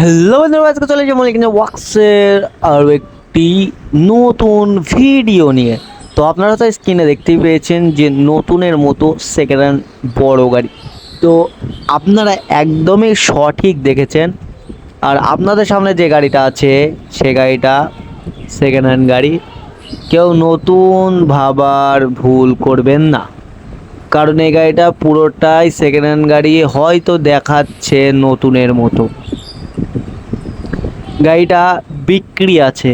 Hello বন্ধুরা, আজকে চলে যাবো এখানে ওয়াক্সের আরও একটি নতুন ভিডিও নিয়ে। তো আপনারা তো স্ক্রিনে দেখতেই পেয়েছেন যে নতুনের মতো সেকেন্ড হ্যান্ড বড় গাড়ি। তো আপনারা একদমই সঠিক দেখেছেন। আর আপনাদের সামনে যে গাড়িটা আছে সে গাড়িটা সেকেন্ড হ্যান্ড গাড়ি। কেউ নতুন ভাবার ভুল করবেন না, কারণ এই গাড়িটা পুরোটাই সেকেন্ড হ্যান্ড গাড়ি, হয়তো দেখাচ্ছে নতুনের মতো। গাড়িটা বিক্রি আছে।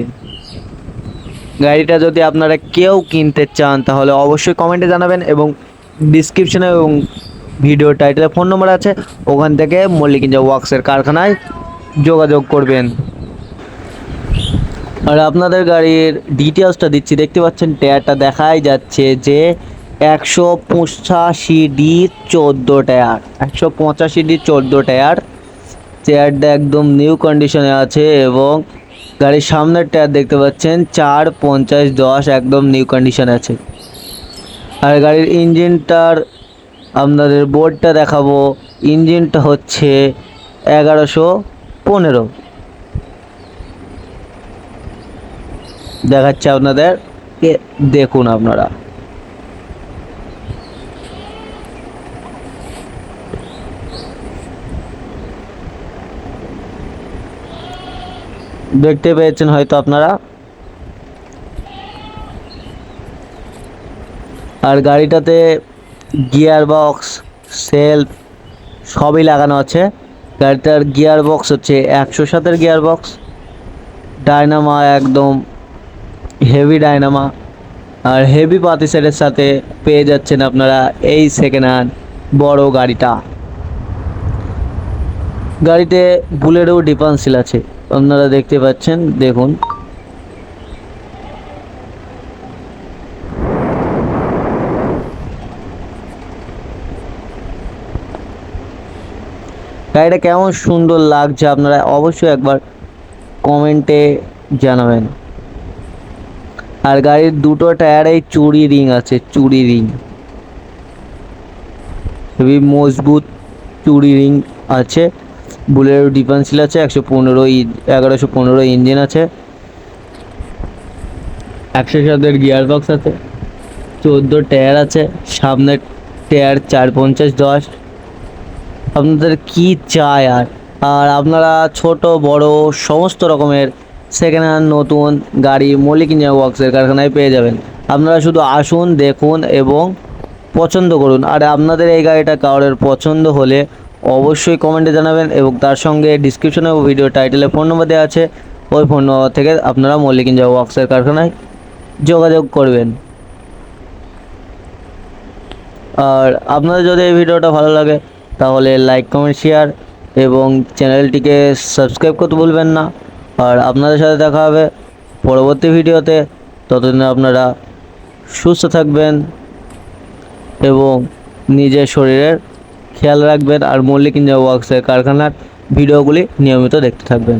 গাড়িটা যদি আপনারা কেউ কিনতে চান তাহলে অবশ্যই কমেন্টে জানাবেন, এবং ডিসক্রিপশনে এবং ভিডিও টাইটেলে ফোন নম্বর আছে, ওখান থেকে মল্লিক ইঞ্জিন ওয়ার্কসের কারখানায় যোগাযোগ করবেন। আর আপনাদের গাড়ির ডিটেলসটা দিচ্ছি, দেখতে পাচ্ছেন টায়ারটা দেখাই যাচ্ছে যে 185D 14 টায়ার, 185D 14 টায়ার। টায়ারটা একদম নিউ কন্ডিশনে আছে, এবং গাড়ির সামনের টায়ার দেখতে পাচ্ছেন 4/50/10 একদম নিউ কন্ডিশনে আছে। আর গাড়ির ইঞ্জিনটার আপনাদের বোর্ডটা দেখাবো। ইঞ্জিনটা হচ্ছে 1115 দেখাচ্ছে আপনাদের, দেখুন আপনারা। দেখতে পেয়েছেন হয়তো আপনারা। আর গাড়িটাতে গিয়ার বক্স, সেলফ সবই লাগানো আছে। গাড়িটার গিয়ার বক্স হচ্ছে 107-এর গিয়ার বক্স। ডায়নামা একদম হেভি ডায়নামা, আর হেভি পাতিসেটের সাথে পেয়ে যাচ্ছেন আপনারা এই সেকেন্ড হ্যান্ড বড় গাড়িটা। গাড়িতে বুলেটও ডিফারেন্সিয়াল আছে, আপনারা দেখতে পাচ্ছেন, দেখুন। গাড়িটা কেমন সুন্দর লাগছে আপনারা অবশ্যই একবার কমেন্টে জানাবেন। আর গাড়ির দুটো টায়ারেই চুড়ি রিং আছে, চুড়ি রিং, হেভি মজবুত চুড়ি রিং আছে। বুলেরো ডিফারেন্সিয়াল আছে, 1115 ইঞ্জিন আছে, 107-এর গিয়ার বক্স আছে, 14 টায়ার আছে, সামনের টায়ার 4/50/10। আপনাদের কি চাই আর আর আপনারা ছোট বড় সমস্ত রকমের সেকেন্ড হ্যান্ড নতুন গাড়ি মল্লিক ইঞ্জিন ওয়ার্কসের কারখানায় পেয়ে যাবেন। আপনারা শুধু আসুন, দেখুন এবং পছন্দ করুন। আর আপনাদের এই গাড়িটা কারোর পছন্দ হলে অবশ্যই কমেন্টে জানাবেন, এবং তার সঙ্গে ডিসক্রিপশনে ও ভিডিও টাইটেলে ফোন নম্বর দেওয়া আছে, ওই ফোন নম্বর থেকে আপনারা মল্লিক ইঞ্জিন ওয়ার্কসের কারখানায় যোগাযোগ করবেন। আর আপনাদের যদি এই ভিডিওটা ভালো লাগে তাহলে লাইক, কমেন্ট, শেয়ার এবং চ্যানেলটিকে সাবস্ক্রাইব করতে ভুলবেন না। আর আপনাদের সাথে দেখা হবে পরবর্তী ভিডিওতে। ততদিন আপনারা সুস্থ থাকবেন এবং নিজের শরীরের খেয়াল রাখবেন, আর মল্লিক ইঞ্জিন ওয়ার্কসের কারখানার ভিডিওগুলি নিয়মিত দেখতে থাকবেন।